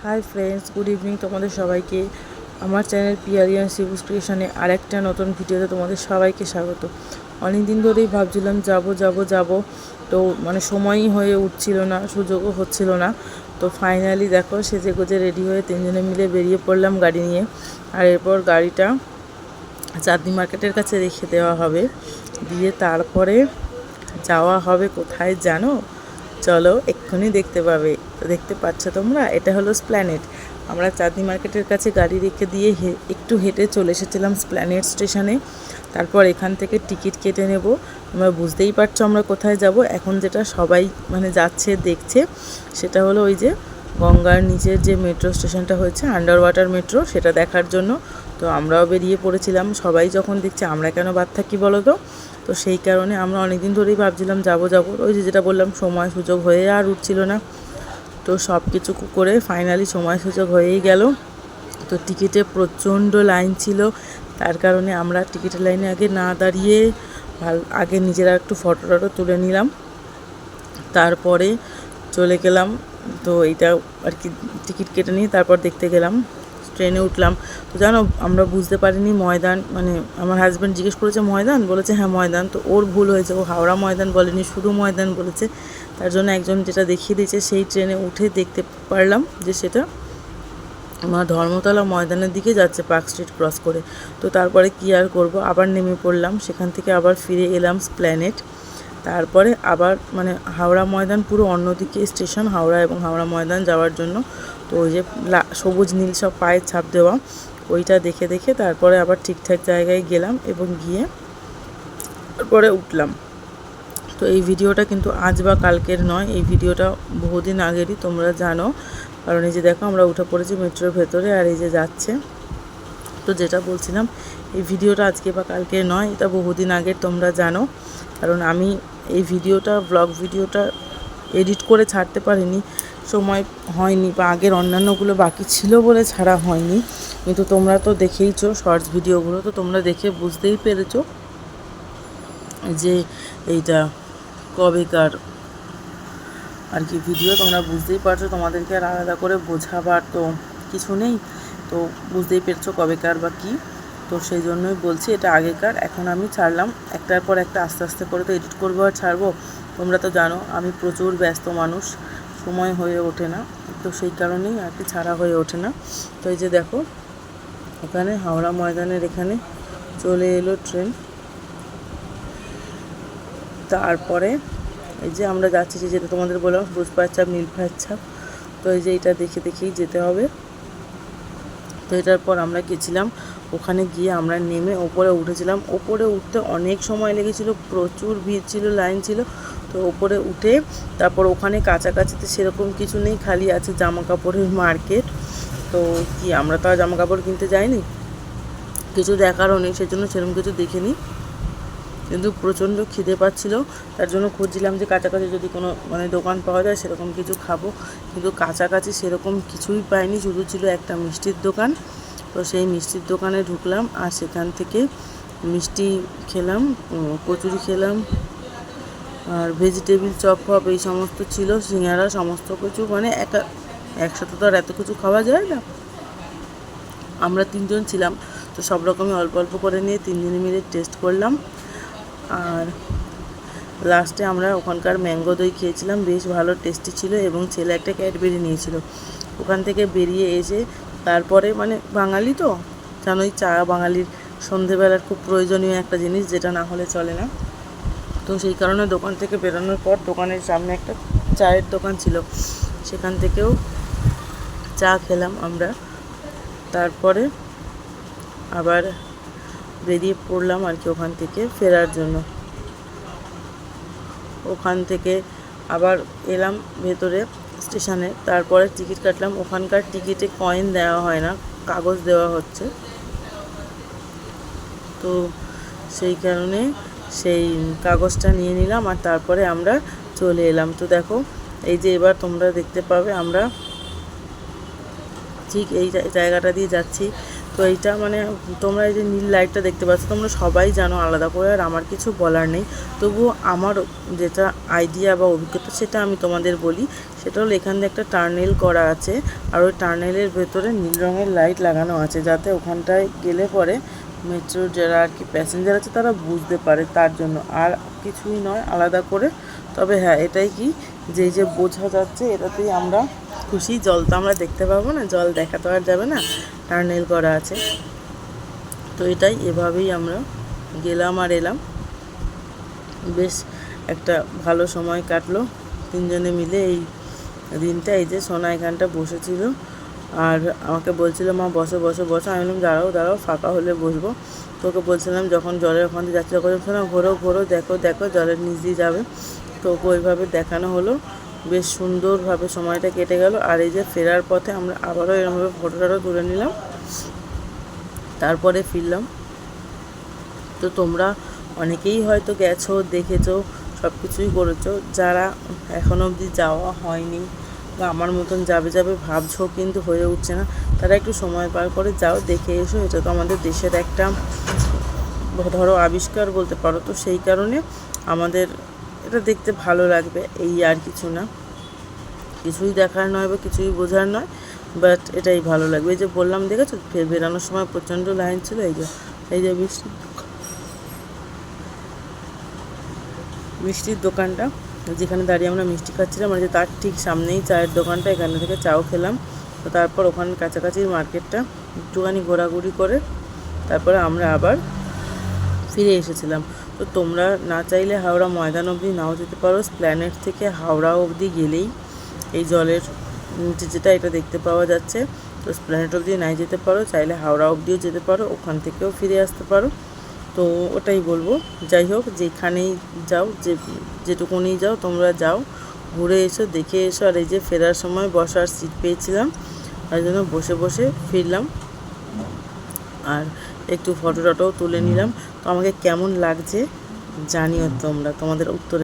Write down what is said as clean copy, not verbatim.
Hi friends, good evening তোমাদের সবাইকে। আমার চ্যানেল পিয়ারিয়ান সিবুস ক্রিয়েশনে আরেকটা নতুন ভিডিওতে তোমাদের সবাইকে স্বাগত। অনেক দিন ধরেই ভাবছিলাম যাব, তো সময়ই হয়ে উঠছিল না, সুযোগও হচ্ছিল না। তো ফাইনালি দেখো সেজে গুজে রেডি হয়ে তিনজনে মিলে বেরিয়ে পড়লাম গাড়ি নিয়ে। আর এরপর গাড়িটা চাঁদনি মার্কেটের কাছে রেখে দেওয়া হবে, দিয়ে তারপরে যাওয়া হবে কোথায় জানো? চলো এক্ষুনি দেখতে পাবে। তো দেখতে পাচ্ছ তোমরা, এটা হলো স্প্ল্যানেড। আমরা চাঁদনি মার্কেটের কাছে গাড়ি রেখে দিয়ে একটু হেঁটে চলে এসেছিলাম স্প্ল্যানেড স্টেশনে। তারপর এখান থেকে টিকিট কেটে নেব। তোমরা বুঝতেই পারছো আমরা কোথায় যাব। এখন যেটা সবাই যাচ্ছে দেখছে, সেটা হলো ওই যে গঙ্গার নিচের যে মেট্রো স্টেশনটা হয়েছে, আন্ডার ওয়াটার মেট্রো, সেটা দেখার জন্য। তো আমরাও বেরিয়ে পড়েছিলাম। সবাই যখন দেখছে আমরা কেন বাদ থাকি বলো তো? তো সেই কারণে আমরা অনেক দিন ধরেই ভাবছিলাম যাব। ওই যেটা বললাম, সময় সুযোগ হয়ে আর উঠছিল না। তো সব কিছু করে ফাইনালি সময় সুযোগ হয়েই গেল। তো টিকিটে প্রচণ্ড লাইন ছিল, তার কারণে আমরা টিকিটের লাইনে আগে না দাঁড়িয়ে আগে নিজেরা একটু ফটো টটো তুলে নিলাম, তারপরে চলে গেলাম। তো এইটা আর কি, টিকিট কেটে নিয়ে তারপর দেখতে গেলাম। ট্রেনে উঠলাম। তো জানো, আমরা বুঝতে পারিনি ময়দান, আমার হাজব্যান্ড জিজ্ঞেস করেছে ময়দান, বলেছে হ্যাঁ ময়দান। তো ওর ভুল হয়েছে, ও হাওড়া ময়দান বলেনি, শুধু ময়দান বলেছে। তার জন্য একজন যেটা দেখিয়ে দিয়েছে সেই ট্রেনে উঠে দেখতে পারলাম যে সেটা আমার ধর্মতলা ময়দানের দিকে যাচ্ছে, পার্ক স্ট্রিট ক্রস করে। তো তারপরে কী আর করব, আবার নেমে পড়লাম। সেখান থেকে আবার ফিরে এলাম স্প্ল্যানেড। তারপরে আবার হাওড়া ময়দান পুরো অন্যদিকে স্টেশন, হাওড়া এবং হাওড়া ময়দান যাওয়ার জন্য। তো ওই যে সবুজ নীল সব পায়ের ছাপ দেওয়া, ওইটা দেখে দেখে তারপরে আবার ঠিকঠাক জায়গায় গেলাম এবং গিয়ে তারপরে উঠলাম। তো এই ভিডিওটা কিন্তু আজ বা কালকের নয়, এই ভিডিওটা বহুদিন আগেরই, তোমরা জানো। কারণ এই যে দেখো আমরা উঠে পড়েছি মেট্রোর ভেতরে, আর এই যে যাচ্ছে। তো যেটা বলছিলাম, এই ভিডিওটা আজকে বা কালকের নয়, এটা বহুদিন আগের, তোমরা জানো। কারণ আমি এই ভিডিওটা, ব্লগ ভিডিওটা এডিট করে ছাড়তে পারিনি, সময় হয়নি, বা আগের অন্যান্যগুলো বাকি ছিল বলে ছাড়া হয়নি। কিন্তু তোমরা তো দেখেইছো শর্টস ভিডিওগুলো, তো তোমরা দেখে বুঝতেই পেরেছো যে এইটা কবেকার আর কি ভিডিও। তোমরা বুঝতেই পারছো, তোমাদেরকে আর আলাদা করে বোঝাবার তো কিছু নেই। তো বুঝতেই পেরেছো কবেকার বা কী। তো সেই জন্যই বলছি এটা আগেকার। এখন আমি ছাড়লাম একটার পর একটা, আস্তে আস্তে করে তো এডিট করবো আর ছাড়বো। তোমরা তো জানো আমি প্রচুর ব্যস্ত মানুষ, সময় হয়ে ওঠে না। তো সেই কারণেই আর কি ছাড়া হয়ে ওঠে না। তো এই যে দেখো, এখানে হাওড়া ময়দানের এখানে চলে এলো ট্রেন। তারপরে এই যে আমরা যাচ্ছি, যেটা তোমাদের বললাম সবুজ পায়ের ছাপ, নীল পায়ের ছাপ। তো এই যে এটা দেখে দেখেই যেতে হবে। তো এটার পর আমরা গেছিলাম, ওখানে গিয়ে আমরা নেমে ওপরে উঠেছিলাম। ওপরে উঠতে অনেক সময় লেগেছিলো, প্রচুর ভিড় ছিল, লাইন ছিল। তো ওপরে উঠে তারপর ওখানে কাছাকাছিতে সেরকম কিছু নেই, খালি আছে জামা কাপড়ের মার্কেট। তো কি, আমরা তো আর জামা কাপড় কিনতে যাইনি, কিছু দেখারও নেই, সেজন্য সেরকম কিছু দেখিনি। কিন্তু প্রচণ্ড খিদে পাচ্ছিল, তার জন্য খুঁজছিলাম যে কাছাকাছি যদি কোনো দোকান পাওয়া যায় সেরকম কিছু খাবো। কিন্তু কাছাকাছি সেরকম কিছুই পাইনি, শুধু ছিল একটা মিষ্টির দোকান। তো সেই মিষ্টির দোকানে ঢুকলাম, আর সেখান থেকে মিষ্টি খেলাম, কচুরি খেলাম, আর ভেজিটেবিল চপ ফপ এই সমস্ত ছিল, সিঙ্গারা, সমস্ত কিছু। একসাথে তো আর এত কিছু খাওয়া যায় না। আমরা তিনজন ছিলাম, তো সব রকমই অল্প অল্প করে নিয়ে তিনজনে মিলে টেস্ট করলাম। আর লাস্টে আমরা ওখানকার ম্যাঙ্গো দই খেয়েছিলাম, বেশ ভালো টেস্টি ছিল। এবং ছেলে একটা ক্যাডবেরি নিয়েছিল। ওখান থেকে বেরিয়ে এসে তারপরে বাঙালি তো জানোই, চা বাঙালির সন্ধেবেলার খুব প্রয়োজনীয় একটা জিনিস, যেটা না হলে চলে না। তো সেই কারণে দোকান থেকে বেরোনোর পর দোকানের সামনে একটা চায়ের দোকান ছিল, সেখান থেকেও চা খেলাম আমরা। তারপরে আবার বেরিয়ে পড়লাম আর কি ওখান থেকে ফেরার জন্য। ওখান থেকে আবার এলাম ভেতরে স্টেশনে। তারপরে টিকিট কাটলাম। ওখানকার টিকিটে কয়েন দেওয়া হয় না, কাগজ দেওয়া হচ্ছে। তো সেই কারণে সেই কাগজটা নিয়ে নিলাম, আর তারপরে আমরা চলে এলাম। তো দেখো, এই যে এবার তোমরা দেখতে পাবে আমরা ঠিক এই জায়গাটা দিয়ে যাচ্ছি। তো এইটা তোমরা এই যে নীল লাইটটা দেখতে পাচ্ছ, তোমরা সবাই জানো আলাদা করে, আর আমার কিছু বলার নেই। তবুও আমার যেটা আইডিয়া বা অভিজ্ঞতা সেটা আমি তোমাদের বলি। সেটা হলো এখান দিয়ে একটা টার্নেল করা আছে, আর ওই টার্নেলের ভেতরে নীল রঙের লাইট লাগানো আছে, যাতে ওখানটায় গেলে পরে মেট্রোর যারা আর কি প্যাসেঞ্জার আছে তারা বুঝতে পারে, তার জন্য। আর কিছুই নয় আলাদা করে। তবে হ্যাঁ, এটাই কি যে বোঝা যাচ্ছে এটাতেই আমরা খুশি। জল তো আমরা দেখতে পাবো না, জল দেখা তো আর যাবে না, টার্নেল করা আছে। তো এটাই, এভাবেই আমরা গেলাম আর এলাম। বেশ একটা ভালো সময় কাটলো তিনজনে মিলে এই দিনটা। এই যে সোনা এখানটা বসেছিল আর আমাকে বলছিল মা বসো বসো বসো। আমি বললাম দাঁড়াও দাঁড়াও, ফাঁকা হলে বসবো। তোকে বলছিলাম যখন জলের ওখান দিয়ে যাচ্ছিলো না, ঘোরো ঘোরো, দেখো দেখো, জলের নিচ দিয়ে যাবে। তো ওকে ওইভাবে দেখানো হলো, বেশ সুন্দরভাবে সময়টা কেটে গেল। আর এই যে ফেরার পথে আমরা আবারও এরকমভাবে ফটোটাও তুলে নিলাম, তারপরে ফিরলাম। তো তোমরা অনেকেই হয়তো গেছো, দেখেছো, সব কিছুই করেছো। যারা এখনও অবধি যাওয়া হয়নি বা আমার মতন যাবে যাবে ভাবছো কিন্তু হয়ে উঠছে না, তারা একটু সময় পার করে যাও, দেখে এসো। এটা তো আমাদের দেশের একটা ধরো আবিষ্কার বলতে পারো। তো সেই কারণে আমাদের এটা দেখতে ভালো লাগবে, এই আর কিছু না। কিছুই দেখার নয় বা কিছুই বোঝার নয়, বাট এটাই ভালো লাগবে। এই যে বললাম দেখেছো, বেরানোর সময় প্রচণ্ড লাইন ছিল। এই যে মিষ্টির দোকানটা, যেখানে দাঁড়িয়ে আমরা মিষ্টি খাচ্ছিলাম, আর যে তার ঠিক সামনেই চায়ের দোকানটা, এখানে থেকে চাও খেলাম। তো তারপর ওখানে কাছাকাছি মার্কেটটা একটুখানি ঘোরাঘুরি করে তারপরে আমরা আবার ফিরে এসেছিলাম। তো তোমরা না চাইলে হাওড়া ময়দান অবধি নাও যেতে পারো, এসপ্ল্যানেড থেকে হাওড়া অবধি গেলেই এই জলের নিচে যেটা এটা দেখতে পাওয়া যাচ্ছে। তো এসপ্ল্যানেড অবধি নাই যেতে পারো, চাইলে হাওড়া অবধিও যেতে পারো, ওখান থেকেও ফিরে আসতে পারো। তো ওটাই বলবো। যাই হোক, যেখানেই যাও, যেটুকুনি যাও তোমরা যাও, ঘুরে এসো, দেখে এসো। আর এই যে ফেরার সময় বসার সিট পেয়েছিলাম, তার জন্য বসে বসে ফিরলাম আর একটু ফটো টটোও তুলে নিলাম। তো আমাকে কেমন লাগছে জানিও তোমরা, তোমাদের উত্তরে।